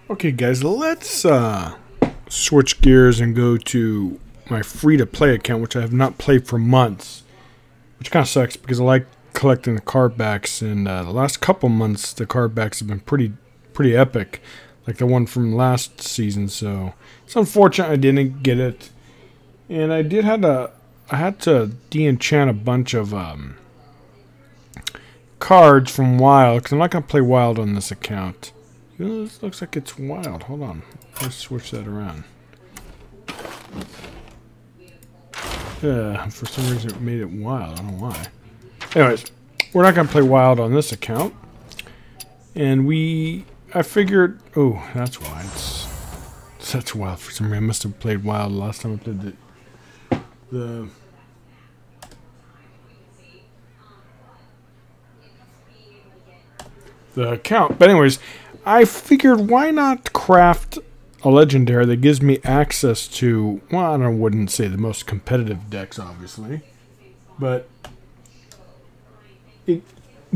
Okay, guys, let's switch gears and go to my free-to-play account, which I have not played for months, which kind of sucks because I like collecting the card backs, and the last couple months the card backs have been pretty epic, like the one from last season. So it's unfortunate I didn't get it, and I had to de-enchant a bunch of cards from Wild because I'm not gonna play Wild on this account. You know, this looks like it's Wild. Hold on. Let's switch that around. Yeah, for some reason it made it Wild. I don't know why. Anyways, we're not going to play Wild on this account. And I figured... Oh, that's why. That's Wild for some reason. I must have played Wild last time I played the account. But anyways... I figured why not craft a legendary that gives me access to, well, I wouldn't say the most competitive decks, obviously, but it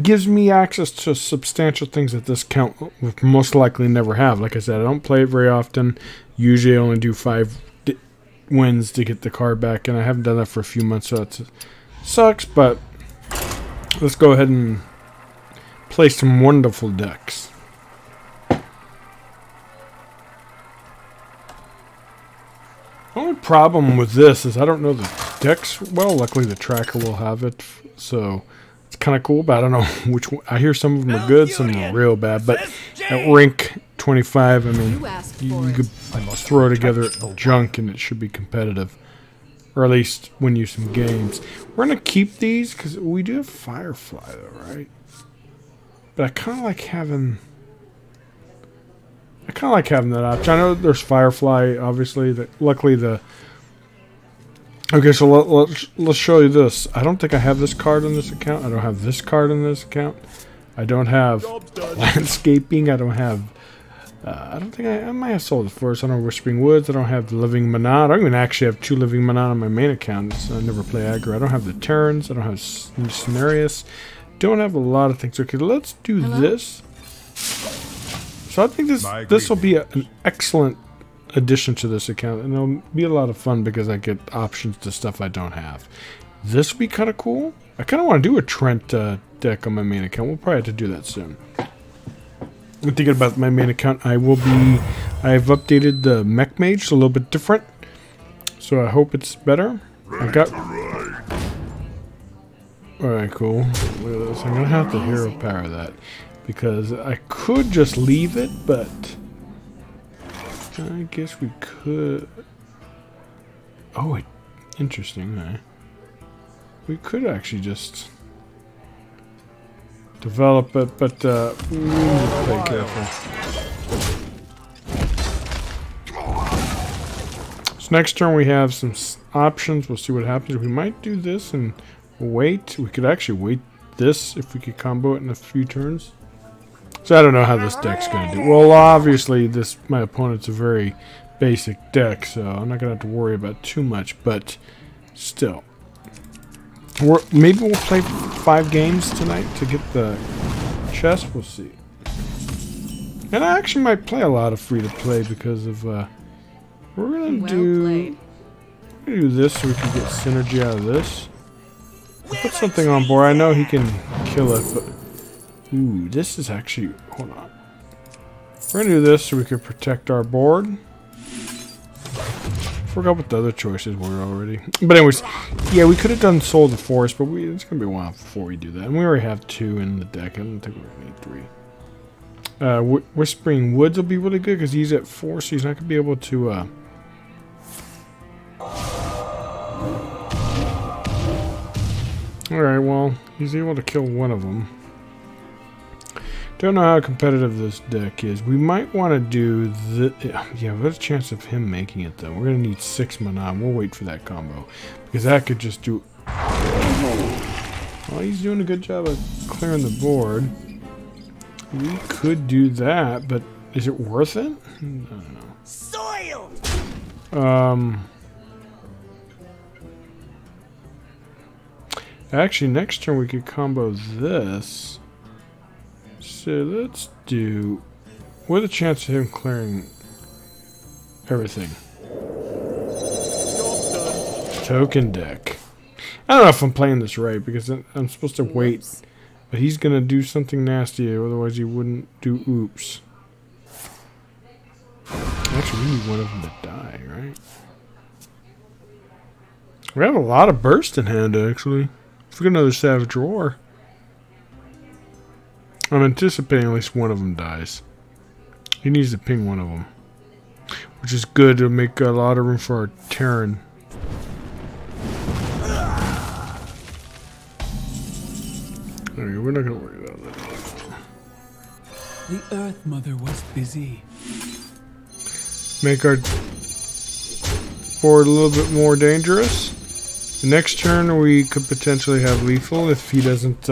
gives me access to substantial things that this account will most likely never have. Like I said, I don't play it very often. Usually I only do 5 wins to get the card back, and I haven't done that for a few months, so it sucks, but let's go ahead and play some wonderful decks. The only problem with this is I don't know the decks well. Luckily, the tracker will have it, so it's kind of cool. But I don't know which one. I hear some of them are good, some are real bad. But at rank 25, I mean, you could throw together junk and it should be competitive, or at least win you some games. We're gonna keep these because we do have Firefly, though, right? But I kind of like having. That option. I know there's Firefly, obviously. Luckily, okay, so let's show you this. I don't think I have this card on this account. I don't have this card on this account. I don't have landscaping. I don't have. I don't think I might have sold the forest. I don't have Whispering Woods. I don't have the Living Manan. I don't even actually have 2 Living Manan on my main account. I never play aggro. I don't have the Terrans. I don't have Scenarius. Don't have a lot of things. Okay, let's do this. So I think this will be an excellent addition to this account, and it'll be a lot of fun because I get options to stuff I don't have. This will be kind of cool. I kind of want to do a Trent deck on my main account. We'll probably have to do that soon. I'm thinking about my main account. I've updated the Mech Mage, so a little bit different. So I hope it's better. Alright, cool. Look at this. I'm going to have to hero power that. Because I could just leave it, but I guess we could. Oh, interesting. Eh? We could actually just develop it, but we need to play careful. So next turn we have some options. We'll see what happens. We might do this and wait. We could actually wait this if we could combo it in a few turns. So I don't know how this deck's going to do. Well, obviously, my opponent's a very basic deck, so I'm not going to have to worry about too much, but still. Maybe we'll play 5 games tonight to get the chest. We'll see. And I actually might play a lot of free-to-play because of... we're going to do this so we can get synergy out of this. I'll put something on board. I know he can kill it, but... Ooh, this is actually... Hold on. We're going to do this so we can protect our board. Forgot what the other choices were already. But anyways, yeah, we could have done Soul of the Forest, but it's going to be a while before we do that. And we already have 2 in the deck. I don't think we're going to need 3. Whispering Woods will be really good because he's at 4, so he's not going to be able to... Alright, well, he's able to kill one of them. Don't know how competitive this deck is. We might want to do the... Yeah, what's the chance of him making it, though? We're going to need 6 mana. We'll wait for that combo. Because that could just do... Well, he's doing a good job of clearing the board. We could do that, but is it worth it? I don't know. Soil! Actually, next turn we could combo this. So let's do with a chance of him clearing everything. Token deck. I don't know if I'm playing this right because I'm supposed to wait, but he's gonna do something nasty, otherwise he wouldn't do oops. Actually, we need one of them to die, right? We have a lot of burst in hand, actually. Let's get another Savage Roar. I'm anticipating at least one of them dies. He needs to ping one of them, which is good to make a lot of room for our Terran. Alright, we're not going to worry about that. The Earth Mother was busy. Make our board a little bit more dangerous. The next turn we could potentially have lethal if he doesn't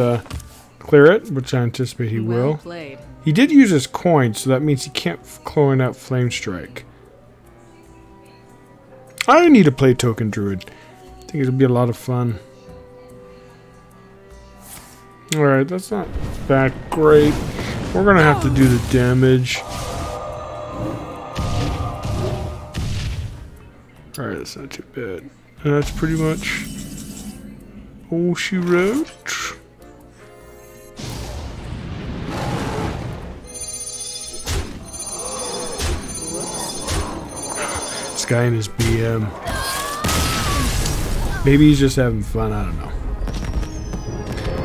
clear it, which I anticipate he will. Played. He did use his coin, so that means he can't clone out Flame Strike. I need to play Token Druid. I think it'll be a lot of fun. Alright, that's not that great. We're gonna have to do the damage. Alright, that's not too bad. And that's pretty much all she wrote. This guy and his BM. Maybe he's just having fun, I don't know.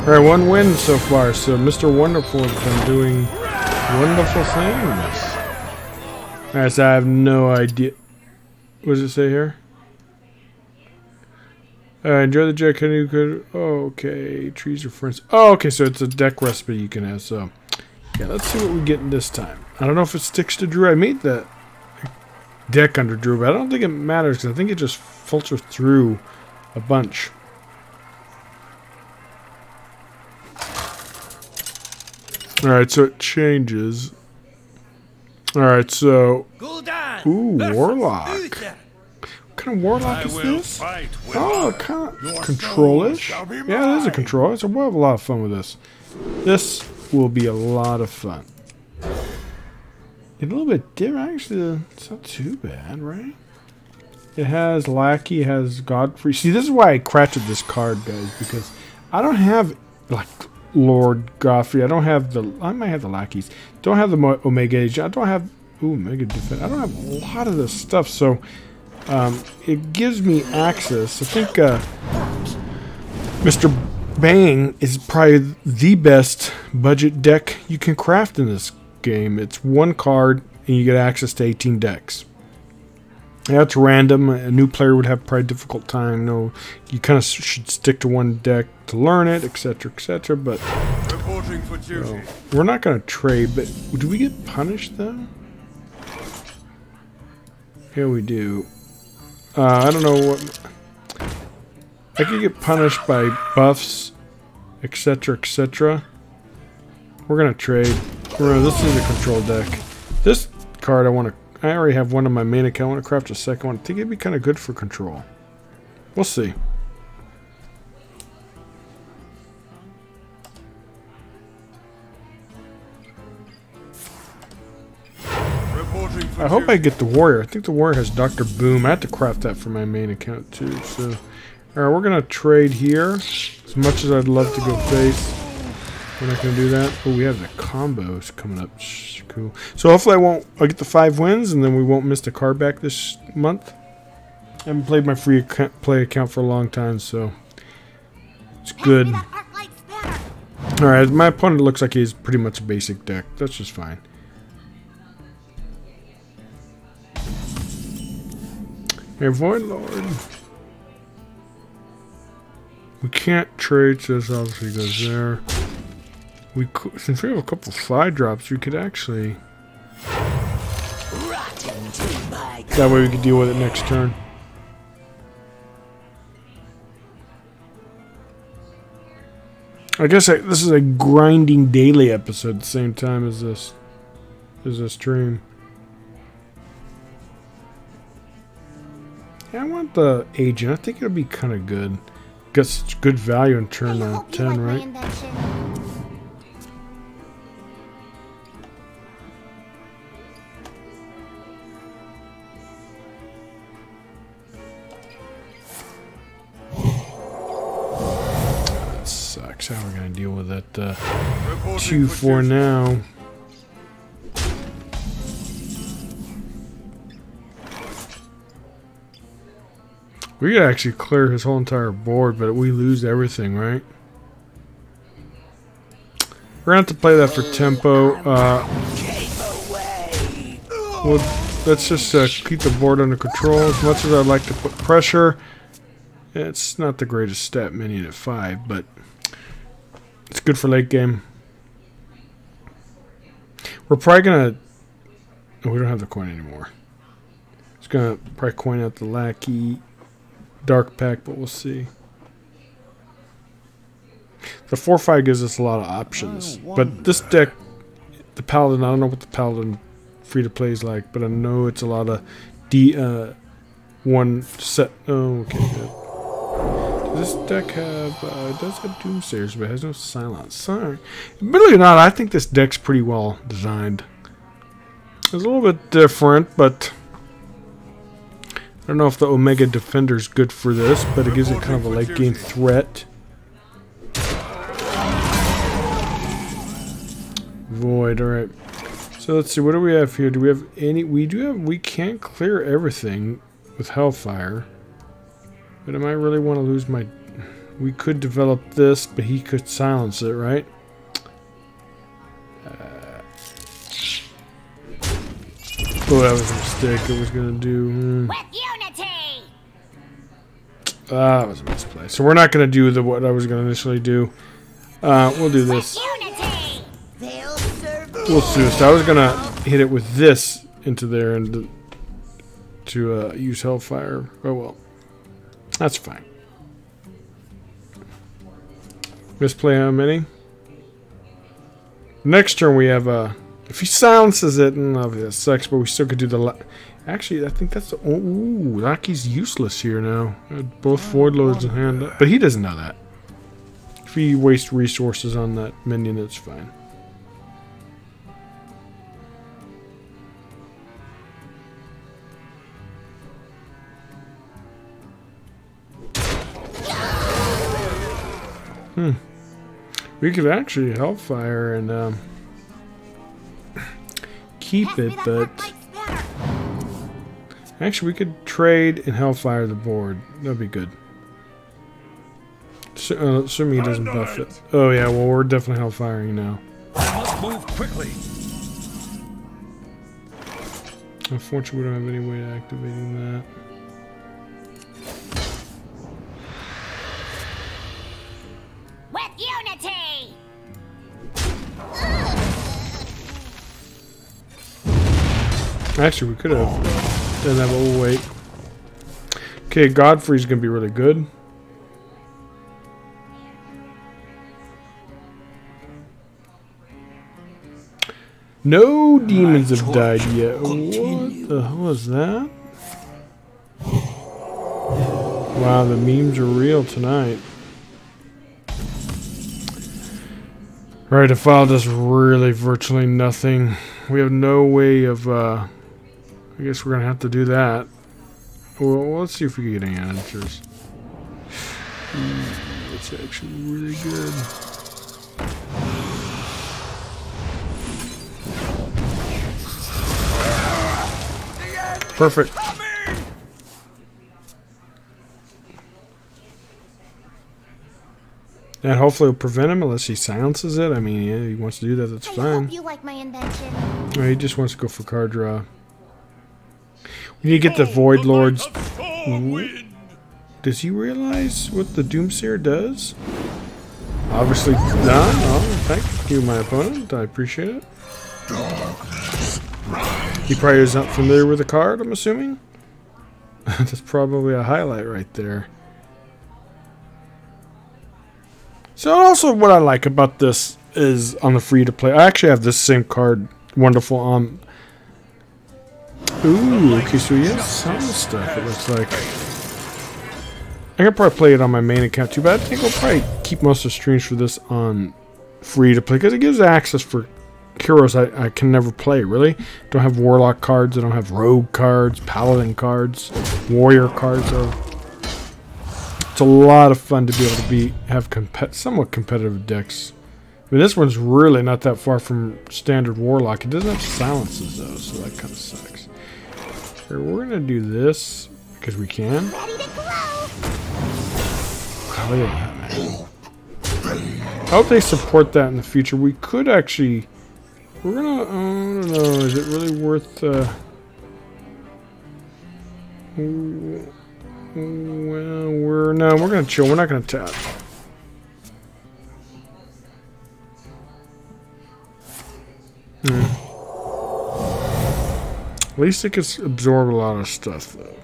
Alright, one win so far, so Mr. Wonderful has been doing wonderful things. Alright, so I have no idea. What does it say here? Enjoy the Jack Henry could. Oh, okay. Trees are friends. Oh, okay, so it's a deck recipe you can have, so. Yeah, let's see what we get this time. I don't know if it sticks to Drew. I made that deck under Drew, but I don't think it matters because I think it just filters through a bunch. Alright, so it changes. Alright, so. Ooh, Warlock. What kind of Warlock is this? Oh, kind of control-ish. Yeah, it is a control. So we'll have a lot of fun with this. This will be a lot of fun. A little bit different, actually. It's not too bad, right? It has Lackey, it has Godfrey. See, this is why I cratched this card, guys, because I don't have, like, Lord Godfrey. I don't have the. I might have the Lackeys. Don't have the Omega Age. I don't have. Ooh, Mega Defense. I don't have a lot of this stuff, so it gives me access. I think Mr. Bang is probably the best budget deck you can craft in this game. It's one card, and you get access to 18 decks. Yeah, it's random. A new player would have probably a difficult time. No, you kind of should stick to one deck to learn it, etc., etc. But reporting for duty. We're not going to trade. But do we get punished though? Yeah, we do. I don't know what. I could get punished by buffs, etc., etc. We're gonna trade. This is a control deck. This card I want to. I already have one on my main account. I want to craft a second one. I think it'd be kind of good for control. We'll see. I hope I get the Warrior. I think the Warrior has Dr. Boom. I have to craft that for my main account too. So, alright, we're gonna trade here. As much as I'd love to go face, we're not gonna do that. Oh, we have the combos coming up. Cool. So hopefully I'll get the 5 wins, and then we won't miss the card back this month. I haven't played my free play account for a long time, so it's good. Alright, my opponent looks like he's pretty much a basic deck. That's just fine. Hey, Void Lord. We can't trade, so this obviously goes there. We could, since we have a couple of 5-drops, we could actually. That way we could deal with it next turn. I guess this is a grinding daily episode at the same time as this stream. Yeah, I want the agent. I think it'll be kind of good. Got such good value in turn 10, right? decks. How are we going to deal with that 2 Reporting for now? We could actually clear his whole entire board, but we lose everything, right? We're going to have to play that for tempo. Let's just keep the board under control. As much as I'd like to put pressure, it's not the greatest stat minion at 5, but it's good for late game. We're probably going to... Oh, we don't have the coin anymore. It's going to probably coin out the Lackey Dark Pack, but we'll see. The 4/5 gives us a lot of options, but this deck, the Paladin, I don't know what the Paladin free-to-play is like, but I know it's a lot of one set. Oh, okay, good. Does this deck have, it does have Doomsayers, but it has no Silence. Sorry. Believe it or not, I think this deck's pretty well designed. It's a little bit different, but I don't know if the Omega Defender is good for this, but it gives it kind of a late game threat. Void, alright. So let's see, what do we have here? Do we have any? We can't clear everything with Hellfire. But I might really want to lose my... We could develop this, but he could silence it, right? Oh, that was a mistake. I was going to do... With unity. That was a misplay. So we're not going to do what I was going to initially do. We'll do this. Unity. We'll see. So I was going to hit it with this into there and to use Hellfire. Oh, well. That's fine. Misplay how many? Next turn we have if he silences it, and that sucks, but we still could do the... Actually, I think that's the... Ooh, Lackey's useless here now. Both Void Lords in hand. But he doesn't know that. If he wastes resources on that minion, it's fine. We could actually Hellfire and keep it, but actually we could trade and Hellfire the board. That'd be good. So, assuming he doesn't buff it. Oh yeah, well we're definitely Hellfiring now. Must move quickly. Unfortunately, we don't have any way of activating that. With unity. Actually, we could have done that, but we'll wait. Okay, Godfrey's gonna be really good. No demons have died yet. What the hell is that? Wow, the memes are real tonight. Right, the file does really virtually nothing. We have no way of, I guess we're gonna have to do that. Well, let's see if we can get any answers. That's actually really good. Perfect. And hopefully it'll prevent him unless he silences it. I mean, yeah, he wants to do that, that's I fine. hope you like my invention. Oh, he just wants to go for card draw. We need to get the Void Lords. Does he realize what the Doomsayer does? Obviously not. Oh, thank you, my opponent. I appreciate it. He probably is not familiar with the card, I'm assuming. That's probably a highlight right there. So also what I like about this is on the free-to-play. I actually have this same card, Wonderful, on... Ooh, okay, so he has some stuff, it looks like. I could probably play it on my main account too, but I think I'll probably keep most of the streams for this on free-to-play, because it gives access for heroes I can never play, really. Don't have Warlock cards, I don't have Rogue cards, Paladin cards, Warrior cards. So It's a lot of fun to be able to have somewhat competitive decks. I mean, this one's really not that far from standard Warlock. It doesn't have silences though, so that kind of sucks. Here, we're gonna do this because we can. Ready to glow. Oh, look at that, man. I hope they support that in the future. We could actually. We're gonna. I don't know. Is it really worth? Well, we're gonna chill. We're not gonna tap. At least it can absorb a lot of stuff, though.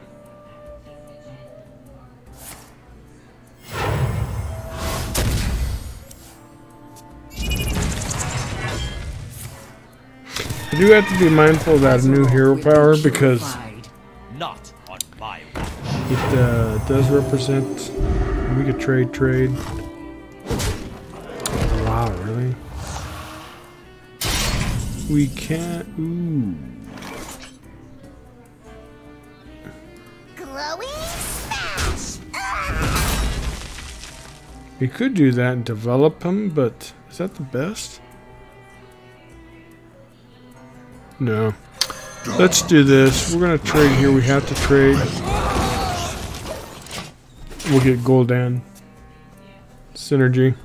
I do have to be mindful of that new hero power because Not on my watch. it does represent. We could trade. Wow, really? We can't. Ooh. Glowing smash. We could do that and develop him, but is that the best? No. Let's do this. We're gonna trade here. We have to trade. We'll get Gul'dan. Synergy.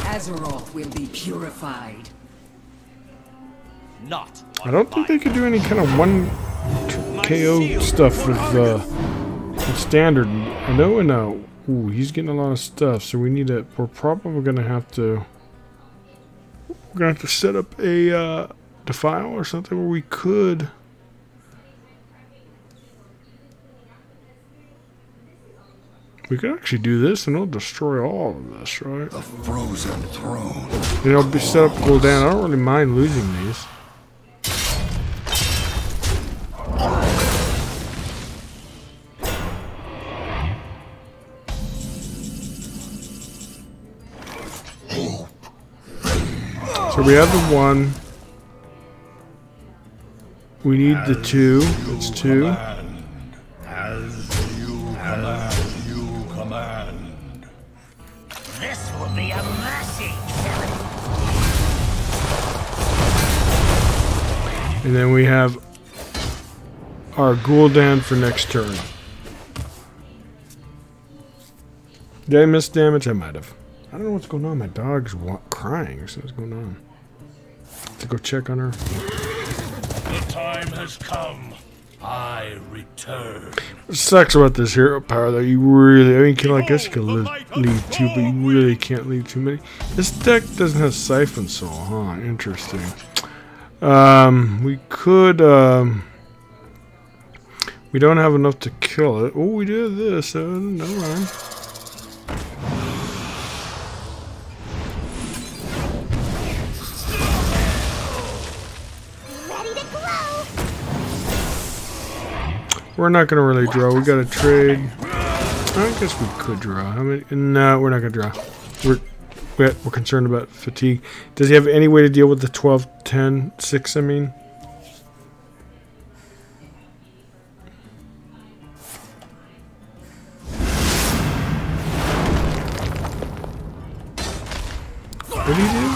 Azeroth will be purified. Not on I don't think they could do any kind of one KO stuff with standard. I know. Ooh, he's getting a lot of stuff, so we need to. We're probably gonna have to. We're gonna have to set up a defile or something where we could. We could actually do this, and it'll destroy all of this, right? The frozen throne. You know, be set up, Gul'dan. I don't really mind losing these. So we have the 1. We need the 2. It's 2. As you command. This will be a mercy killing. And then we have our Gul'dan for next turn. Did I miss damage? I might have. I don't know what's going on. My dog's crying or something's going on. Let's go check on her. The time has come. I return. What sucks about this hero power though, you really, I mean, I guess you can lead 2, but you really can't lead too many. This deck doesn't have Siphon Soul, huh? Interesting. We could, we don't have enough to kill it. Oh, we do have this, never mind. We're not gonna really draw. We gotta trade. I guess we could draw. How many? No, we're not gonna draw. We're concerned about fatigue. Does he have any way to deal with the 12, 10, 6? I mean. What did he do?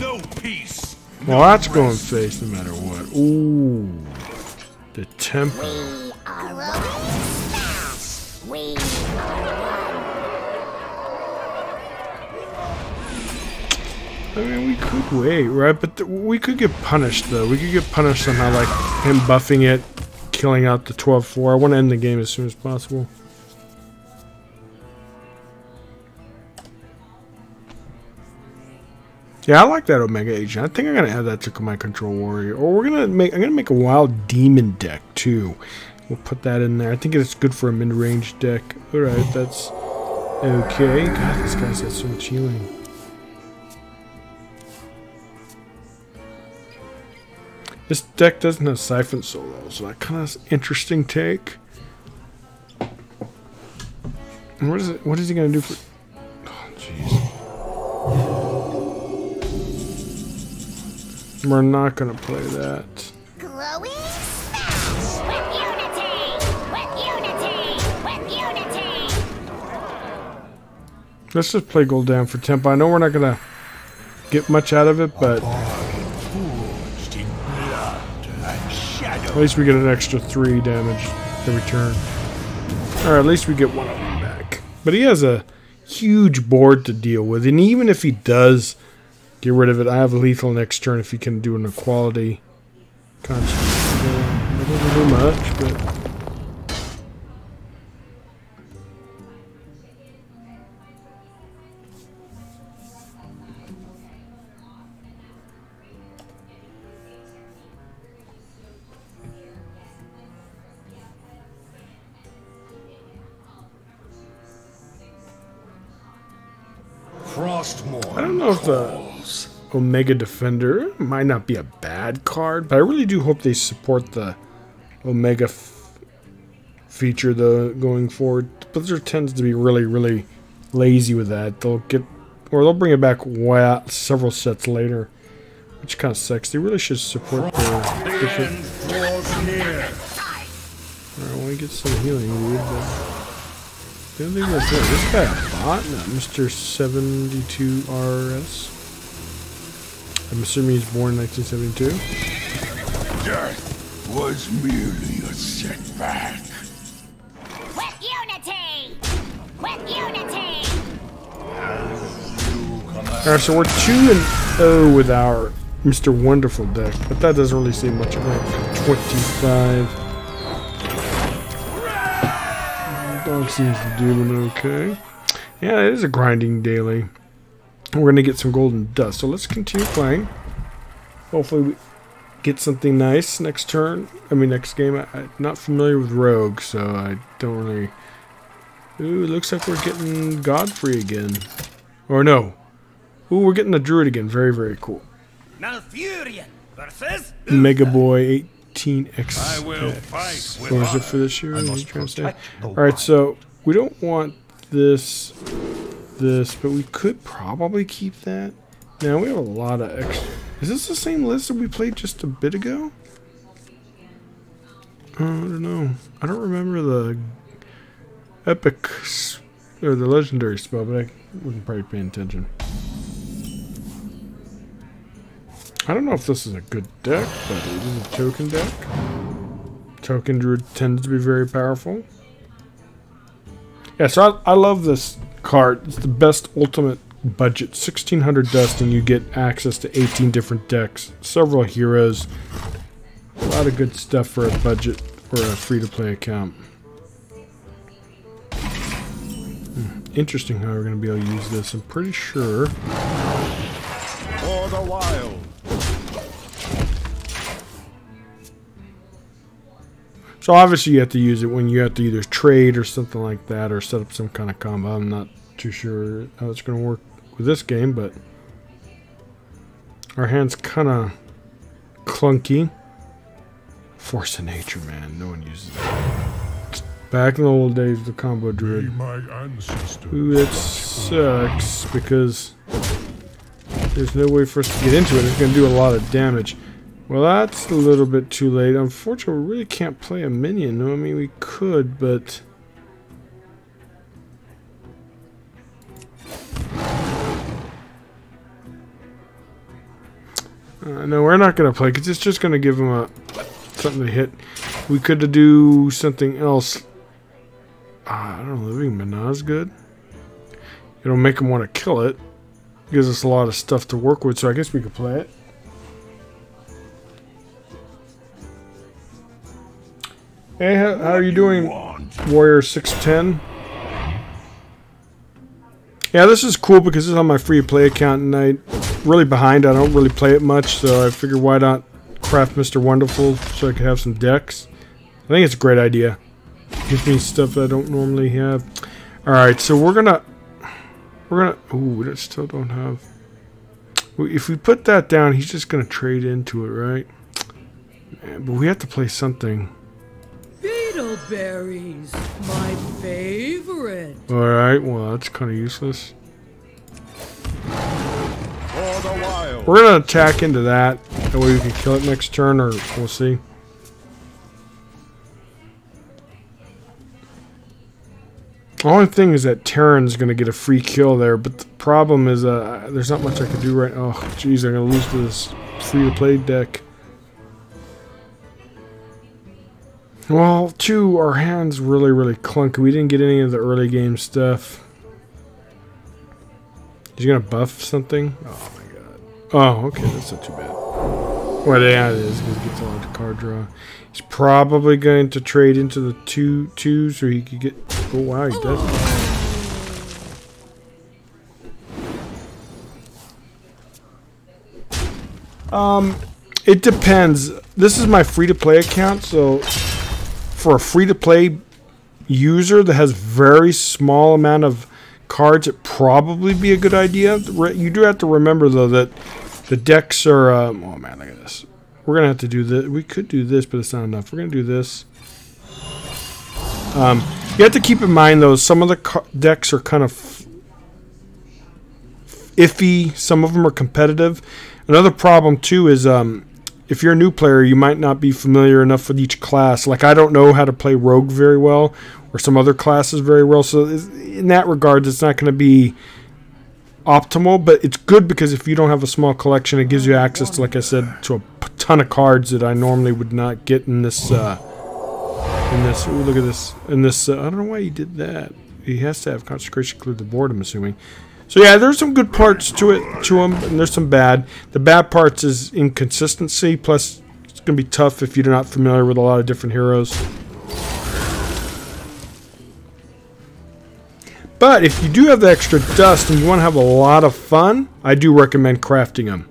No peace. Well, that's going face no matter what. Ooh. The temple. We are glowing smash. We are I mean, we could wait, right? But we could get punished, though. We could get punished somehow, like him buffing it, killing out the 12-4. I want to end the game as soon as possible. Yeah, I like that Omega Agent. I think I'm gonna add that to my Control Warrior, or I'm gonna make a Wild Demon deck too. We'll put that in there. I think it's good for a mid-range deck. All right, that's okay. God, this guy's got so much healing. This deck doesn't have Siphon Soul though, so that kind of interesting take. And what is it? What is he gonna do for? Oh, jeez. We're not gonna play that. Glowing smash! With unity! Let's just play Gul'dan for tempo. I know we're not gonna get much out of it, but Forged in blood and shadow. at least we get an extra 3 damage every turn. Or at least we get one of them back. But he has a huge board to deal with, and even if he does get rid of it, I have lethal next turn if he can do an equality construct. It doesn't do much, but Frostmourne I don't know if the Omega Defender might not be a bad card, but I really do hope they support the Omega feature though going forward. Blizzard tends to be really lazy with that. They'll they'll bring it back several sets later, which kind of sucks. They really should support the different. I want to get some healing, dude. The other thing was this guy a bot? No, Mr. 72RS. I'm assuming he's born in 1972. Death was merely a setback. With unity! With unity! Alright, so we're 2-0 with our Mr. Wonderful deck, but that doesn't really say much about 25. Dog seems to be doing okay. Yeah, it is a grinding daily. We're going to get some golden dust, so let's continue playing. Hopefully we get something nice next turn. I mean, next game. I'm not familiar with Rogue, so I don't really... Ooh, it looks like we're getting Godfrey again. Or no. Ooh, we're getting the Druid again. Very cool. Malfurion versus Mega Boy 18X. I will fight with What is it honor. for this year? I What are you must trying to say? protect the Alright, wild. so we don't want this, but we could probably keep that. Now we have a lot of extra. Is this the same list that we played just a bit ago? I don't know. I don't remember the epic or the legendary spell, but I wasn't probably paying attention. I don't know if this is a good deck, but it is a token deck. Token Druid tends to be very powerful. Yeah, so I love this card. It's the best ultimate budget. 1600 dust and you get access to 18 different decks. Several heroes. A lot of good stuff for a budget or a free-to-play account. Interesting how we're going to be able to use this. I'm pretty sure. For the wild. So obviously you have to use it when you have to either trade or something like that or set up some kind of combo. I'm not too sure how it's going to work with this game, but our hand's kind of clunky. Force of nature, man. No one uses that. Back in the old days, the combo druid. My ancestor. Ooh, that sucks because there's no way for us to get into it. It's going to do a lot of damage. Well, that's a little bit too late. Unfortunately, we really can't play a minion. No, I mean, we could, but... no, we're not going to play because it's just going to give him something to hit. We could do something else. I don't know, Living Manah's good. It'll make him want to kill it. Gives us a lot of stuff to work with, so I guess we could play it. Hey, how are you doing, Warrior 610? Yeah, this is cool because this is on my free-to-play account, and I'm really behind. I don't really play it much, so I figured why not craft Mr. Wonderful so I could have some decks. I think it's a great idea. Gives me stuff that I don't normally have. Alright, so we're gonna... Ooh, we still don't have... If we put that down, he's just gonna trade into it, right? Man, but we have to play something. Beetleberries, my favorite. Alright, well that's kind of useless. For the wild. We're gonna attack into that. That way we can kill it next turn, or we'll see. The only thing is that Terran's gonna get a free kill there, but the problem is there's not much I can do right now. Oh, jeez, I'm gonna lose to this free-to-play deck. Well, two, our hand's really, really clunky. We didn't get any of the early game stuff. He's gonna buff something? Oh my god. Oh, okay, that's not too bad. Well, yeah, it is, because he gets a lot of card draw. He's probably going to trade into the 2/2 so he could get... Oh, wow, he does. It depends. This is my free-to-play account, so for a free-to-play user that has very small amount of cards, it'd probably be a good idea. You do have to remember, though, that the decks are... oh, man, look at this. We're going to have to do this. We could do this, but it's not enough. We're going to do this. You have to keep in mind, though, some of the decks are kind of iffy. Some of them are competitive. Another problem, too, is if you're a new player, you might not be familiar enough with each class. Like, I don't know how to play Rogue very well, or some other classes very well. So in that regard, it's not going to be optimal, but it's good because if you don't have a small collection, it gives you access to, like I said, to a ton of cards that I normally would not get in this. Ooh, look at this. In this, I don't know why he did that. He has to have consecration clear the board, I'm assuming. So yeah, there's some good parts to him, and there's some bad. The bad parts is inconsistency. Plus, it's gonna be tough if you're not familiar with a lot of different heroes. But if you do have the extra dust and you want to have a lot of fun, I do recommend crafting them.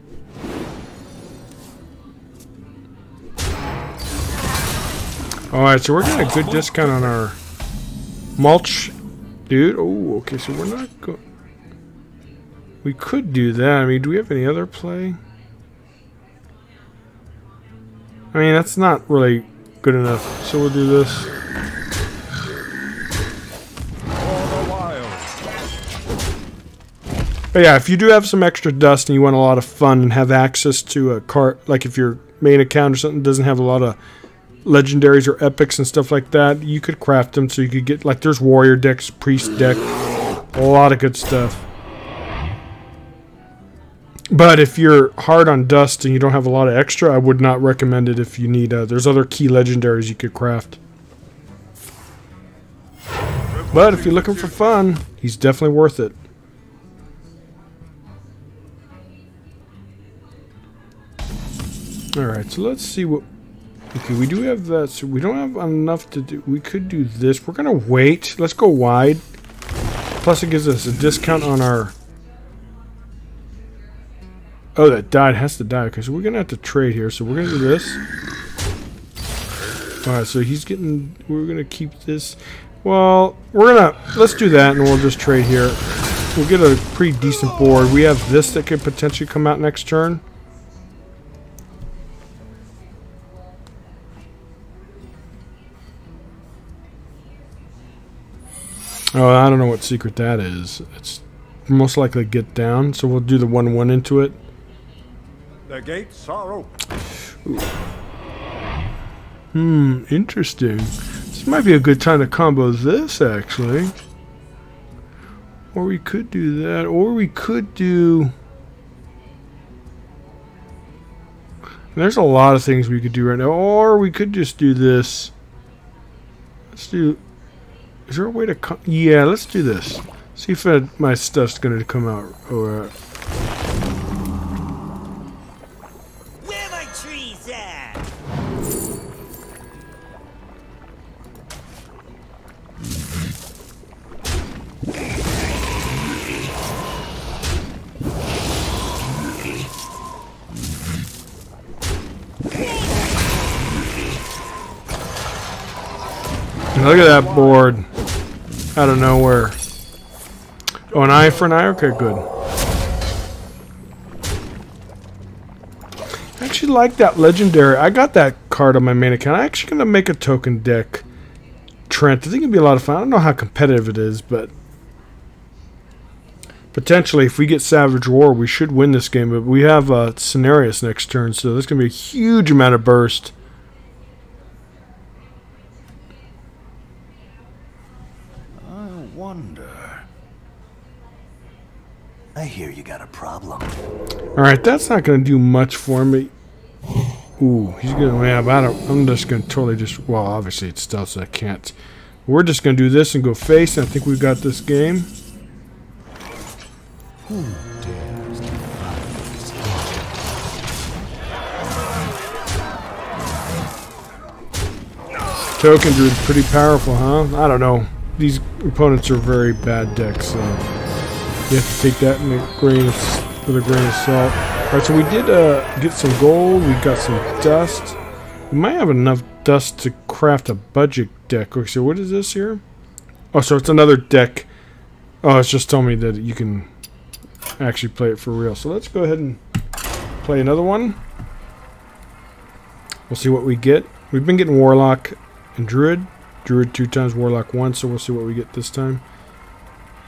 Alright, so we're getting a good discount on our mulch, dude. Oh, okay, so we're not going... We could do that. I mean, do we have any other play? I mean, that's not really good enough. So we'll do this. But yeah, if you do have some extra dust and you want a lot of fun and have access to a card, like if your main account or something doesn't have a lot of legendaries or epics and stuff like that, you could craft them so you could get, like, there's warrior decks, priest deck, a lot of good stuff. But if you're hard on dust and you don't have a lot of extra, I would not recommend it if you need, there's other key legendaries you could craft. But if you're looking for fun, he's definitely worth it. Alright, so let's see what... Okay, we do have that, so we don't have enough to do... We could do this. We're gonna wait. Let's go wide. Plus it gives us a discount on our... Oh, that died. Has to die. Okay, so we're gonna have to trade here. So we're gonna do this. Alright, so he's getting... We're gonna keep this... Well, we're gonna... Let's do that and we'll just trade here. We'll get a pretty decent board. We have this that could potentially come out next turn. Oh, I don't know what secret that is. It's most likely get down, so we'll do the 1/1 into it. The gates are open. Interesting. This might be a good time to combo this, actually. Or we could do that, or we could do... There's a lot of things we could do right now. Or we could just do this. Let's do... Is there a way to... Yeah, let's do this. See if my stuff's going to come out. Or, Where my trees at? look at that board. Out of nowhere. Oh, an eye for an eye? Okay, good. I actually like that legendary. I got that card on my main account. I'm actually going to make a token deck. Trent. I think it'd be a lot of fun. I don't know how competitive it is, but potentially, if we get Savage War, we should win this game. But we have Cenarius next turn, so there's going to be a huge amount of burst. I wonder. I hear you got a problem. Alright, that's not going to do much for me. Ooh, he's going to... Yeah, I'm just going to totally just... Well, obviously it's stealth, so I can't. We're just going to do this and go face, and I think we've got this game. Who dares defy this? Token Druid's pretty powerful, huh? I don't know. These opponents are very bad decks, so you have to take that with a grain of salt. Alright, so we did get some gold, we got some dust. We might have enough dust to craft a budget deck. Okay, so what is this here? Oh, so it's another deck. Oh, it's just telling me that you can actually play it for real. So let's go ahead and play another one. We'll see what we get. We've been getting Warlock and Druid. Druid 2 times, Warlock 1, so we'll see what we get this time.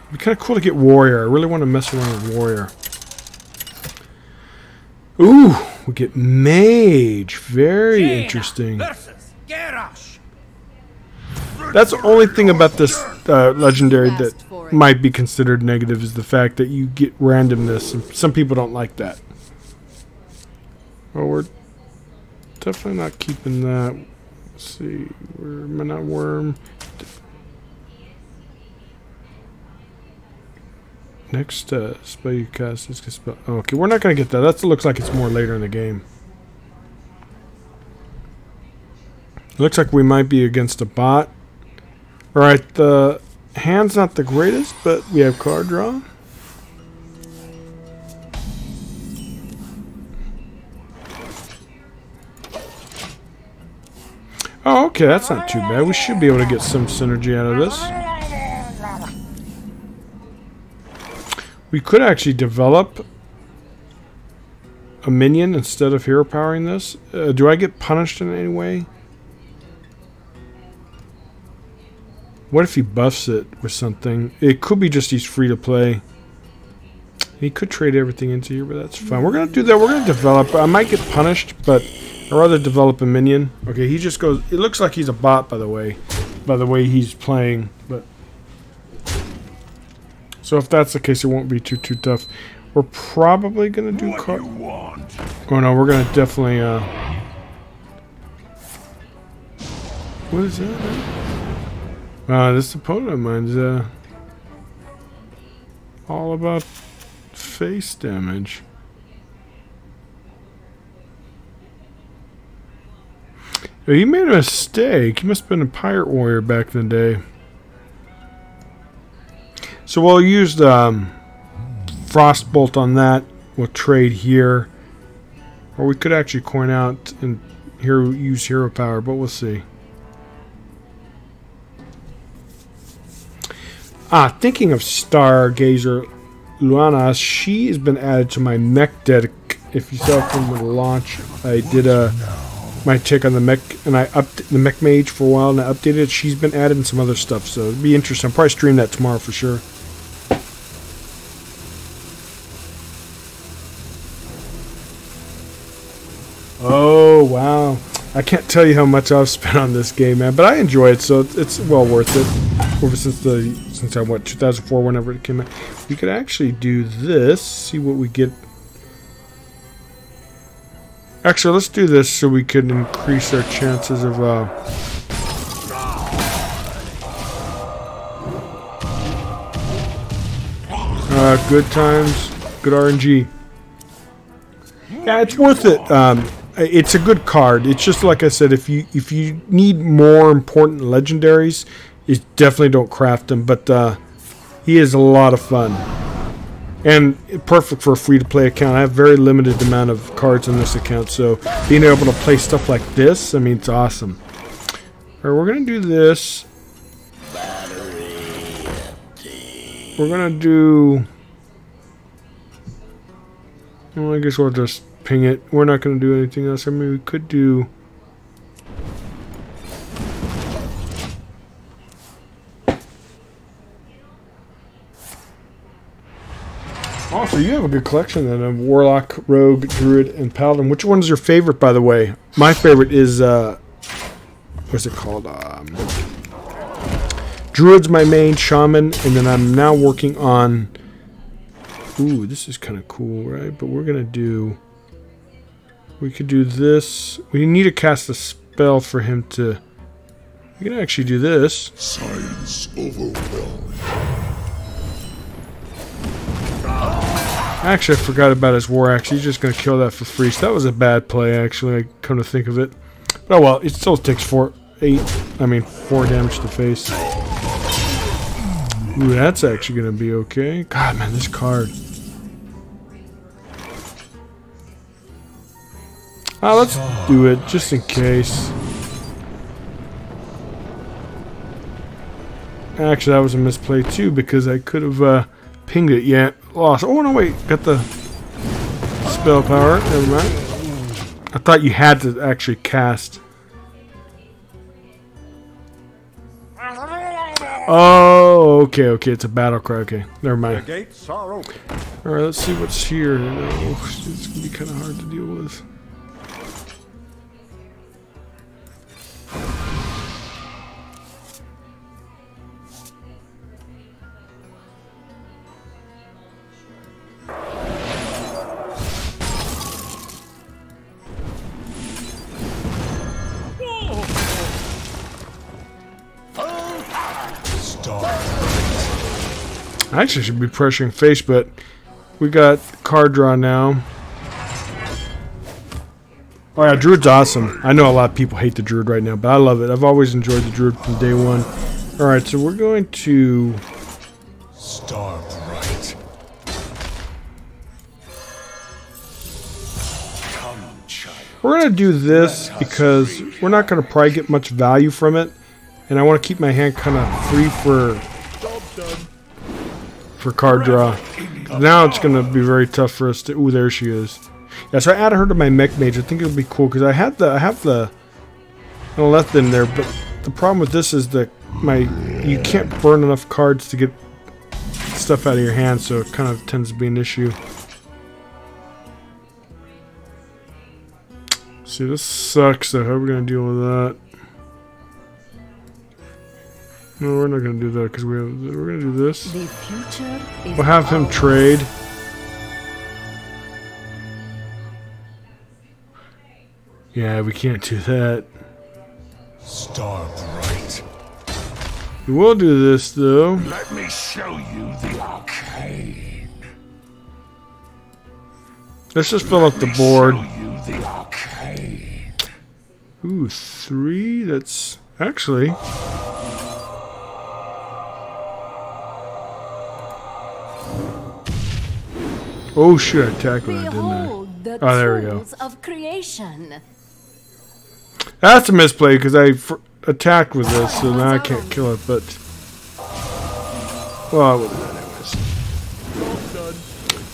It'd be kind of cool to get Warrior. I really want to mess around with Warrior. Ooh, we get Mage. Very interesting. That's the only thing about this legendary that might be considered negative is the fact that you get randomness, and some people don't like that. Oh, we're definitely not keeping that. Let's see, we're not worm. Next spell you cast is spell. Oh, okay, we're not gonna get that. That looks like it's more later in the game. Looks like we might be against a bot. Alright, the hand's not the greatest, but we have card draw. Oh, okay, that's not too bad. We should be able to get some synergy out of this. We could actually develop a minion instead of hero powering this. Do I get punished in any way? What if he buffs it with something? It could be just he's free to play. He could trade everything into here, but that's fine. We're going to do that. We're going to develop. I might get punished, but I'd rather develop a minion. Okay, he just goes... It looks like he's a bot, by the way he's playing, but... So if that's the case, it won't be too tough. We're probably going to do... Oh no, we're going to definitely... What is that? This opponent of mine's all about face damage. Oh, he made a mistake. He must have been a pirate warrior back in the day. So we'll use the Frostbolt on that. We'll trade here. Or we could actually coin out and use hero power, but we'll see. Thinking of Stargazer Luana, she has been added to my mech deck. If you saw from the launch, I did my check on the mech, and I upped the mech mage for a while, and I updated it. She's been added and some other stuff, so it'd be interesting. I'll probably stream that tomorrow for sure. Oh wow! I can't tell you how much I've spent on this game, man, but I enjoy it, so it's well worth it. Ever since I went 2004, whenever it came out, we could actually do this. See what we get. Actually, let's do this so we can increase our chances of good times, good RNG. Yeah, it's worth it. It's a good card. It's just like I said, if you need more important legendaries, you definitely don't craft them. But he is a lot of fun and perfect for a free-to-play account. I have very limited amount of cards on this account, so being able to play stuff like this, I mean, it's awesome. All right, we're gonna do this. We're gonna do. Well, I guess we'll just ping it. We're not going to do anything else. I mean, we could do... Also, you have a good collection then of Warlock, Rogue, Druid, and Paladin. Which one's your favorite, by the way? My favorite is, what's it called? Druid's my main, Shaman, and then I'm now working on... Ooh, this is kind of cool, right? But we're going to do... We could do this. We need to cast a spell for him to... We can actually do this. Science overwhelmed. Actually, I forgot about his War Axe. He's just going to kill that for free. So that was a bad play, actually, come to think of it. But oh well, it still takes 4 damage to face. Ooh, that's actually going to be okay. God, man, this card. Let's do it, just in case. Actually, that was a misplay, too, because I could have pinged it yet. Lost. Oh, no, wait. Got the spell power. Never mind. I thought you had to actually cast. Oh, okay, okay. It's a battle cry. Okay, never The mind. gates are open. Alright, let's see what's here. Oh, it's going to be kind of hard to deal with. I actually should be pressuring face, but we got card draw now. Oh yeah, Druid's awesome. I know a lot of people hate the Druid right now, but I love it. I've always enjoyed the Druid from day one. Alright, so we're going to... Starve right. Come, child. We're going to do this because we're not going to probably get much value from it. And I want to keep my hand kind of free for card draw. Now it's going to be very tough for us to... Ooh, there she is. Yeah, so I added her to my mech mage. I think it would be cool because I have the left in there, but the problem with this is that you can't burn enough cards to get stuff out of your hand, so it kind of tends to be an issue. See, this sucks. So how are we going to deal with that? No, we're not going to do that because we're going to do this. The future is We'll have him trade. Yeah, we can't do that. Starve right. We will do this though. Let me show you the arcane. Let's just fill up the board. Show you the arcane. Ooh, 3. That's actually. Oh shit! I attacked with that, didn't I? the Oh, there we go. tools of creation. That's a misplay because I attacked with this, so now I can't kill it. But well, I will do that anyways.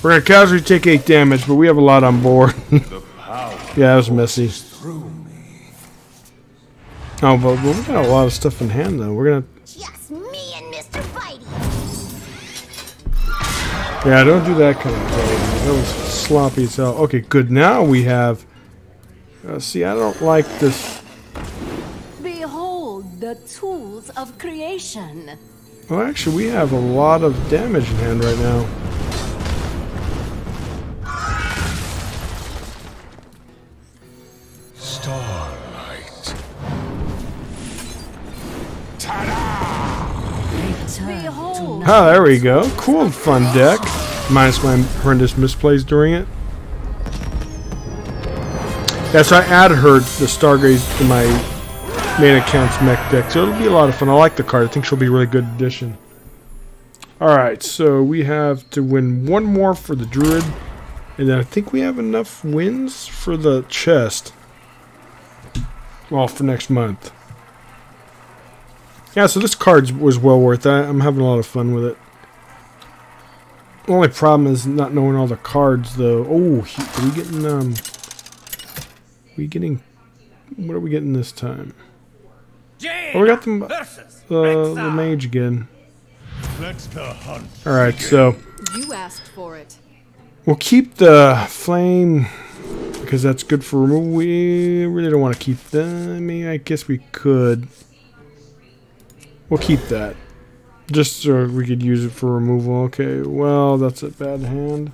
We're gonna casually take 8 damage, but we have a lot on board. Yeah, that was messy. Oh, but we got a lot of stuff in hand though. We're gonna. Just me and Mr. Bitey. Yeah, don't do that kind of play. That was sloppy as hell. Okay, good. Now we have. See, I don't like this. Behold the tools of creation. Well, actually, we have a lot of damage in hand right now. Starlight. Behold. Ah, there we go. Cool, fun deck. Minus my horrendous misplays during it. Yeah, so I added her, the Stargaze, to my main account's mech deck, so it'll be a lot of fun. I like the card. I think she'll be a really good addition. Alright, so we have to win 1 more for the Druid, and then I think we have enough wins for the chest. Well, for next month. Yeah, so this card was well worth it. I'm having a lot of fun with it. The only problem is not knowing all the cards, though. Oh, are we getting... What are we getting this time? Oh, we got the mage again. Let the hunt. Alright, so... You asked for it. We'll keep the flame because that's good for removal. We really don't want to keep that. I mean, I guess we could. We'll keep that. Just so we could use it for removal. Okay, well, that's a bad hand.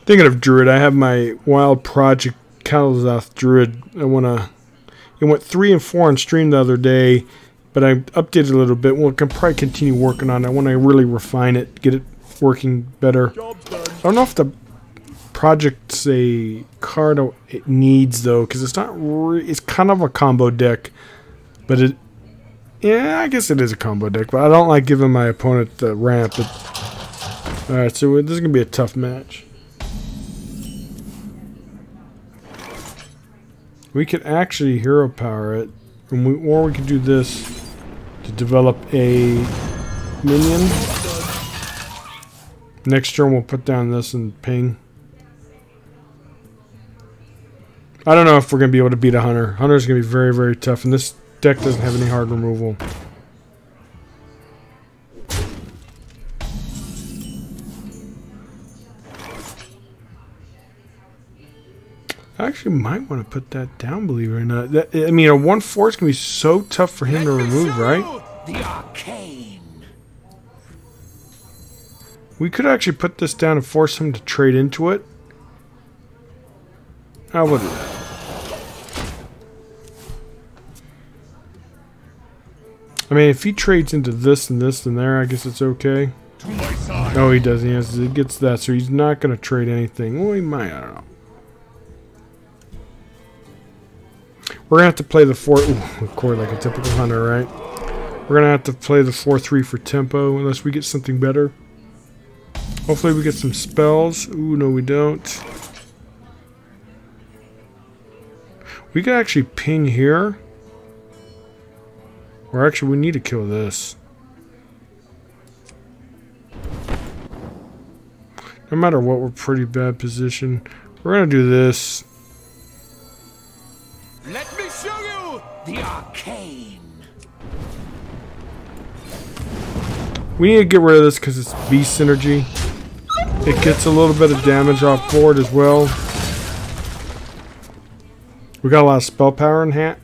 Thinking of Druid, I have my Wild Project Kalazoth Druid. It went 3 and 4 on stream the other day, but I updated a little bit. We'll probably continue working on it. I want to really refine it, get it working better. I don't know if the project's a card it needs though, because it's not. It's kind of a combo deck, but it. Yeah, I guess it is a combo deck, but I don't like giving my opponent the ramp. All right, so this is gonna be a tough match. We could actually hero power it, or we could do this to develop a minion. Next turn we'll put down this and ping. I don't know if we're going to be able to beat a Hunter. Hunter's going to be very, very tough, and this deck doesn't have any hard removal. I actually might want to put that down, believe it or not. I mean, a 1/4 is going to be so tough for him to remove, right? The arcane. We could actually put this down and force him to trade into it. I will do that. I mean, if he trades into this and this and there, I guess it's okay. No, he doesn't. He gets that, so he's not going to trade anything. Well, he might. I don't know. We're going to have to play the 4... Ooh, of course, like a typical Hunter, right? We're going to have to play the 4/3 for tempo, unless we get something better. Hopefully we get some spells. Ooh, no we don't. We could actually ping here. Or actually, we need to kill this. No matter what, we're pretty bad position. We're going to do this. Let me show you the arcane. We need to get rid of this because it's beast synergy. It gets a little bit of damage off board as well. We got a lot of spell power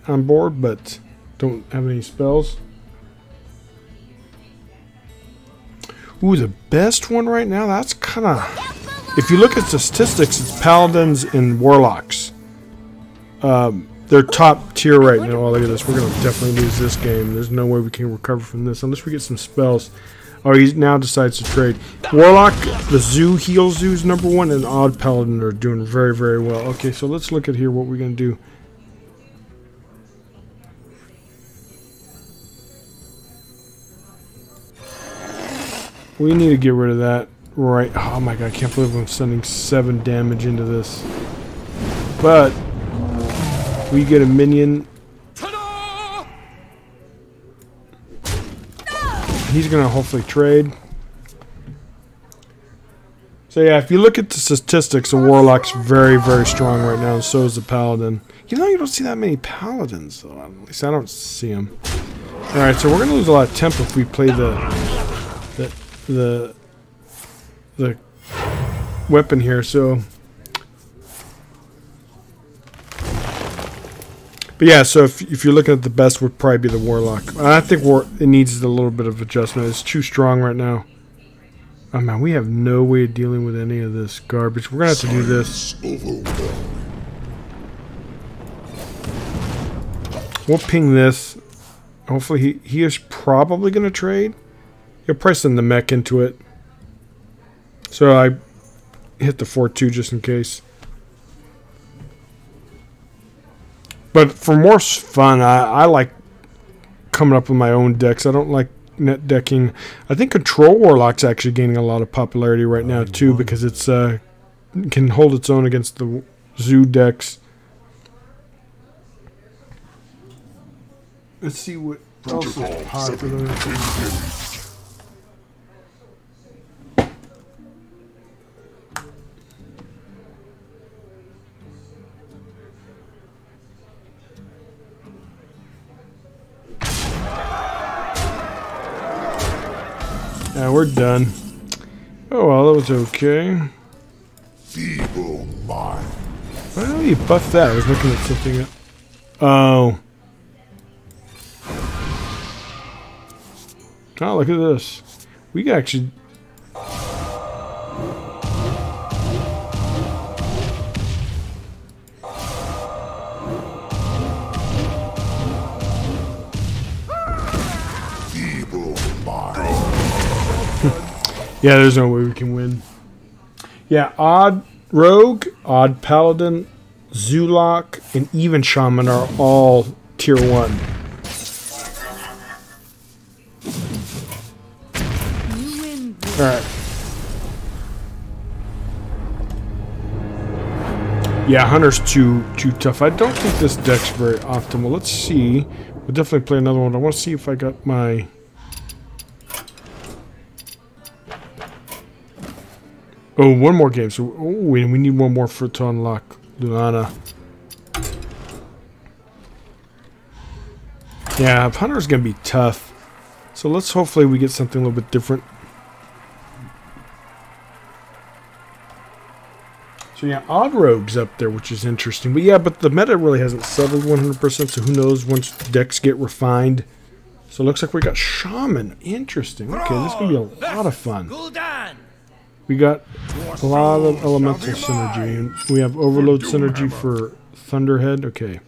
on board, but don't have any spells. Ooh, the best one right now, that's kind of... If you look at the statistics, it's Paladins and Warlocks. They're top tier right now. Oh, look at this. We're going to definitely lose this game. There's no way we can recover from this unless we get some spells. Oh, he now decides to trade. Warlock, the Zoo, Heal Zoo's #1, and Odd Paladin are doing very, very well. Okay, so let's look at here what we're going to do. We need to get rid of that. Right. Oh my god, I can't believe I'm sending 7 damage into this. But we get a minion. He's going to hopefully trade. So yeah, if you look at the statistics, the Warlock's very, very strong right now, and so is the Paladin. You know, you don't see that many Paladins, though. At least I don't see them. Alright, so we're going to lose a lot of tempo if we play the weapon here, so... But yeah, so if you're looking at the best, would probably be the Warlock. I think it needs a little bit of adjustment. It's too strong right now. Oh man, we have no way of dealing with any of this garbage. We're gonna have to do this. We'll ping this. Hopefully he is probably gonna trade. He'll probably send the mech into it. So I hit the 4/2 just in case. But for more fun, I like coming up with my own decks. I don't like net decking. I think Control Warlock's actually gaining a lot of popularity right now too, because it's can hold its own against the Zoo decks. Let's see what else is popular. we're done. Oh well, that was okay. Feeble mind. Why don't you buff that? I was looking at something. Oh. Oh, look at this. We can actually... Feeble mind. Yeah, there's no way we can win. Yeah, Odd Rogue, Odd Paladin, Zulok, and even Shaman are all tier 1. Alright. Yeah, Hunter's too tough. I don't think this deck's very optimal. Let's see. We'll definitely play another one. I want to see if I got my... Oh, one more game. So, we need one more for to unlock Luana. Yeah, Hunter's gonna be tough. So let's hopefully we get something a little bit different. So yeah, Odd Rogue's up there, which is interesting. But yeah, but the meta really hasn't settled 100%. So who knows once decks get refined. So it looks like we got Shaman. Interesting. Okay, this is gonna be a lot of fun. We got a lot of elemental synergy, and we have overload synergy for Thunderhead. Okay.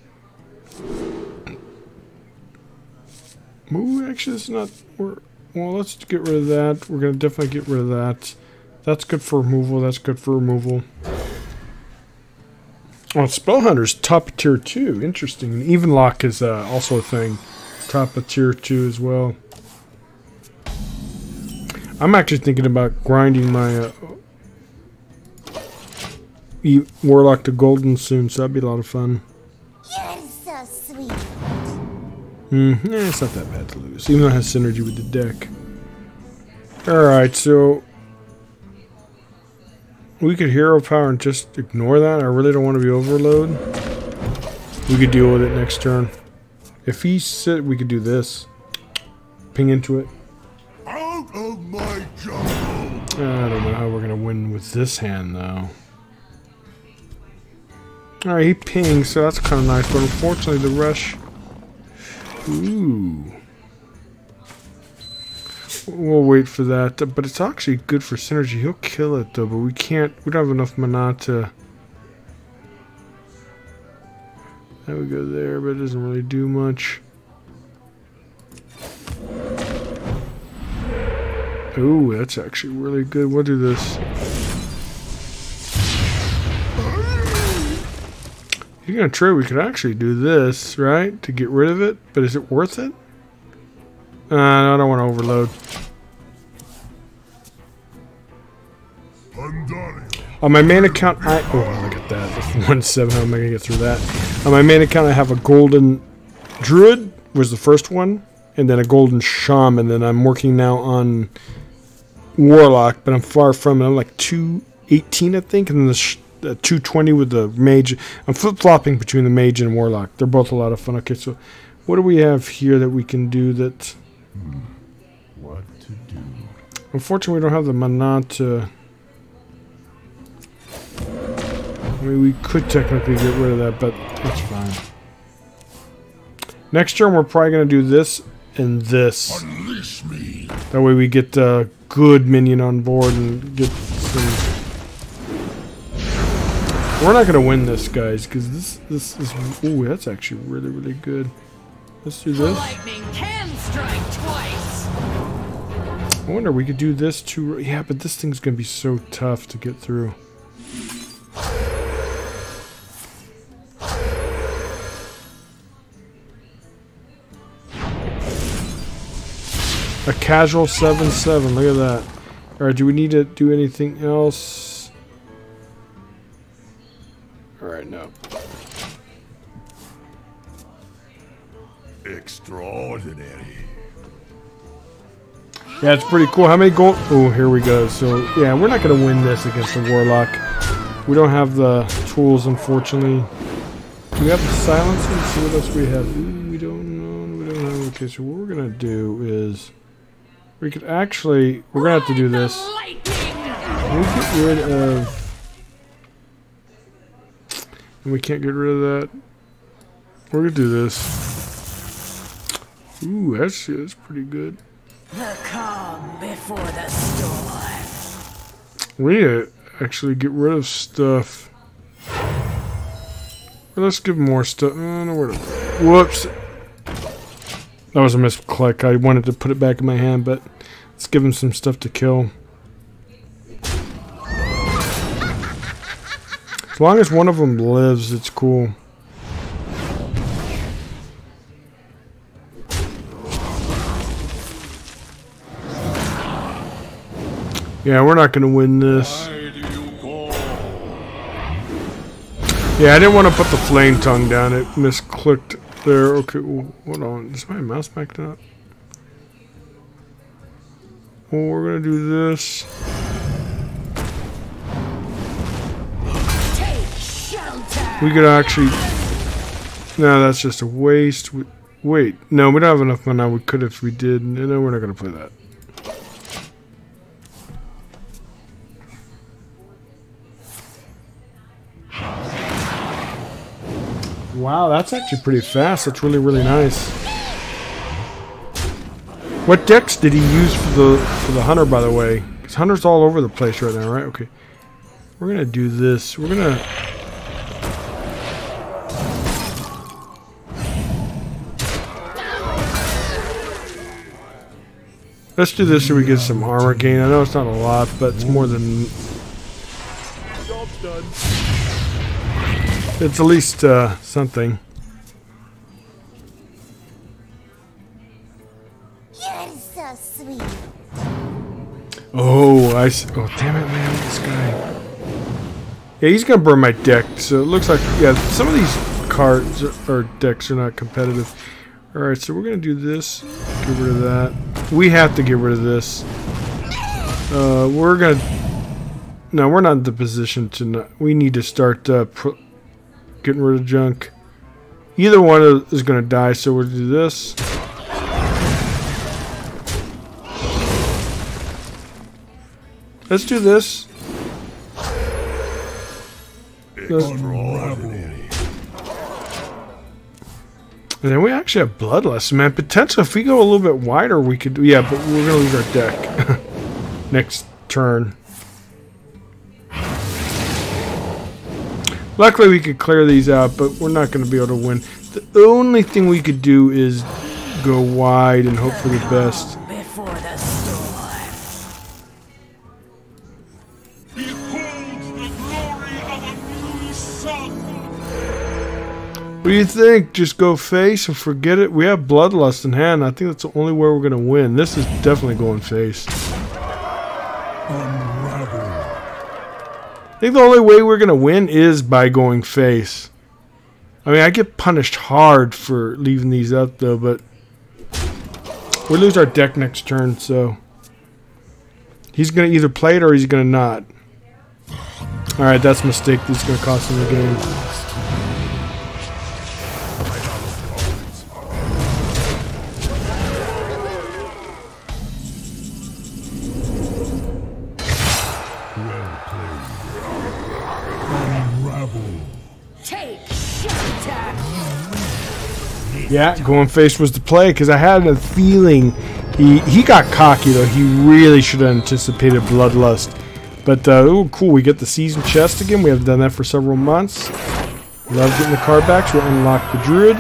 Ooh, actually, it's not. Well, let's get rid of that. We're gonna definitely get rid of that. That's good for removal. That's good for removal. Oh, Spell Hunter's top tier 2. Interesting. And Even Lock is also a thing. Top of tier 2 as well. I'm actually thinking about grinding my Warlock to Golden soon, so that'd be a lot of fun. You're so sweet. It's not that bad to lose, even though it has synergy with the deck. Alright, so we could hero power and just ignore that. I really don't want to be overload. We could deal with it next turn. If he sit, we could do this. Ping into it. Out of my jungle. I don't know how we're gonna win with this hand though. Alright, he pings, so that's kind of nice, but unfortunately the rush... Ooh. We'll wait for that, but it's actually good for synergy. He'll kill it though, but we don't have enough mana to... There we go there, but it doesn't really do much. Ooh, that's actually really good. We'll do this. You're gonna try. We could actually do this, right, to get rid of it. But is it worth it? I don't want to overload. On my main account, oh, look at that. That's 1-7. How am I gonna get through that? On my main account, I have a golden druid. Was the first one, and then a golden shaman. Then I'm working now on Warlock, but I'm far from it. I'm like 218, I think, and then the 220 with the mage. I'm flip-flopping between the mage and Warlock. They're both a lot of fun. Okay, so what do we have here that we can do that... What to do? Unfortunately, we don't have the mana to... I mean, we could technically get rid of that, but that's fine. Next turn, we're probably going to do this and this. Unleash me. That way we get a good minion on board and get some... We're not going to win this, guys, because this is... Ooh, that's actually really, really good. Let's do this. Lightning can strike twice. I wonder, we could do this too. Yeah, but this thing's going to be so tough to get through. A casual 7/7. Look at that. Alright, do we need to do anything else? Alright, no. Extraordinary. Yeah, it's pretty cool. How many gold? Oh, here we go. So, yeah, we're not going to win this against the Warlock. We don't have the tools, unfortunately. Do we have the silencer? Let's see what else we have. Ooh, we don't know. We don't know. Okay, so what we're going to do is... We're We could actually... We're going to have to do this. We get rid of... And we can't get rid of that. We're going to do this. Ooh, that's pretty good. The calm before the storm. We need to actually get rid of stuff. Let's give more stuff. No, whoops. That was a misclick. I wanted to put it back in my hand, but let's give him some stuff to kill. As long as one of them lives, it's cool. Yeah, we're not going to win this. Yeah, I didn't want to put the flame tongue down. It misclicked there. Okay, hold on. Is my mouse backed up? Well, we're going to do this. We could actually... No, that's just a waste. Wait, no, we don't have enough mana. We could if we did. No, we're not going to play that. Wow, that's actually pretty fast. That's really, really nice. What decks did he use for the hunter, by the way? Because hunter's all over the place right now, right? Okay. We're gonna do this. We're gonna... Let's do this so we get some armor gain. I know it's not a lot, but it's more than... Job's done. It's at least something. You're so sweet. Oh, oh, damn it, man, this guy. Yeah, he's gonna burn my deck. So it looks like, yeah, some of these cards or decks are not competitive. All right, so we're gonna do this. Get rid of that. We have to get rid of this. We're gonna. No, we're not in the position to. Not, we need to start getting rid of junk. Either one is gonna die, so we'll do this. Let's do this. And then we actually have Bloodlust, man. Potentially, if we go a little bit wider, we could... Yeah, but we're going to lose our deck. Next turn. Luckily, we could clear these out, but we're not going to be able to win. The only thing we could do is go wide and hope for the best. Before the storm. What do you think? Just go face or forget it? We have Bloodlust in hand. I think that's the only way we're going to win. This is definitely going face. I think the only way we're going to win is by going face. I mean, I get punished hard for leaving these up, though, but we lose our deck next turn, so he's going to either play it or he's going to not. Alright, that's a mistake. This is going to cost him the game. Yeah, going face was the play because I had a feeling he got cocky though. He really should have anticipated Bloodlust. But ooh, cool, we get the season chest again. We have done that for several months. Love getting the card back, so we'll unlock the Druid.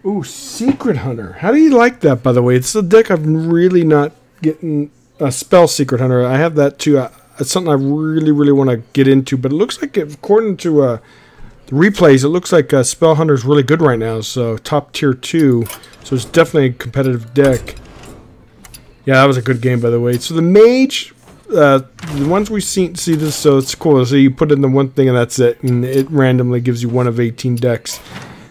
Ooh, Secret Hunter. How do you like that, by the way? It's the deck I'm really not getting. Spell Secret Hunter. I have that too. It's something I really want to get into, but it looks like, according to the replays, it looks like Spell Hunter is really good right now. So top tier 2. So it's definitely a competitive deck. Yeah, that was a good game, by the way. So the Mage, the ones we see this, so it's cool. So you put in the one thing and that's it, and it randomly gives you one of 18 decks.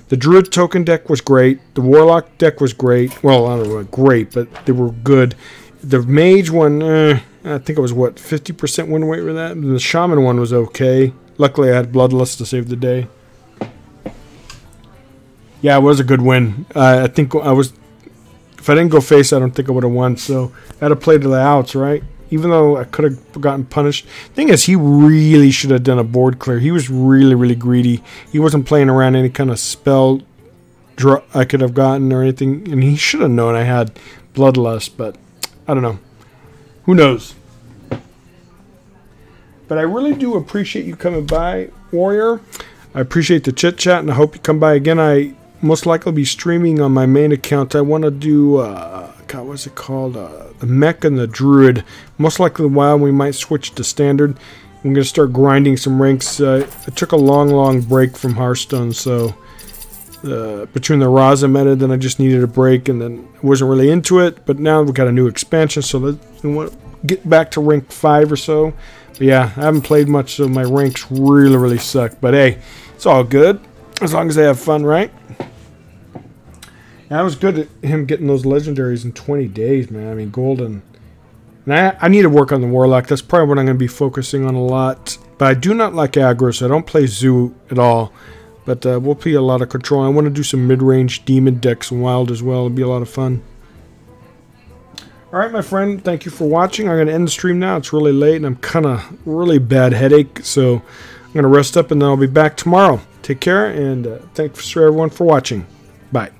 The Druid token deck was great. The Warlock deck was great. Well, I don't know, great, but they were good. The Mage one, I think it was, what, 50% win rate with that? And the Shaman one was okay. Luckily, I had Bloodlust to save the day. Yeah, it was a good win. I think I was... If I didn't go face, I don't think I would have won. So I had to play to the outs, right? Even though I could have gotten punished. Thing is, he really should have done a board clear. He was really, really greedy. He wasn't playing around any kind of spell I could have gotten or anything. And he should have known I had Bloodlust, but I don't know. Who knows? But I really do appreciate you coming by, Warrior. I appreciate the chit-chat, and I hope you come by again. I most likely be streaming on my main account. I want to do, God, what's it called? The Mech and the Druid. Most likely while we might switch to Standard. I'm going to start grinding some ranks. I took a long break from Hearthstone, so between the Raza meta, then I just needed a break, and then I wasn't really into it. But now we've got a new expansion, so let's get back to rank 5 or so. But yeah, I haven't played much, so my ranks really suck. But hey, it's all good as long as they have fun, right? And I was good at him getting those legendaries in 20 days, man. I mean, golden. And I need to work on the Warlock. That's probably what I'm going to be focusing on a lot. But I do not like aggro, so I don't play Zoo at all. But we'll play a lot of control. I want to do some mid-range demon decks and wild as well. It'll be a lot of fun. Alright, my friend, thank you for watching. I'm going to end the stream now. It's really late, and I'm kind of really bad headache. So I'm going to rest up, and then I'll be back tomorrow. Take care, and thanks for everyone for watching. Bye.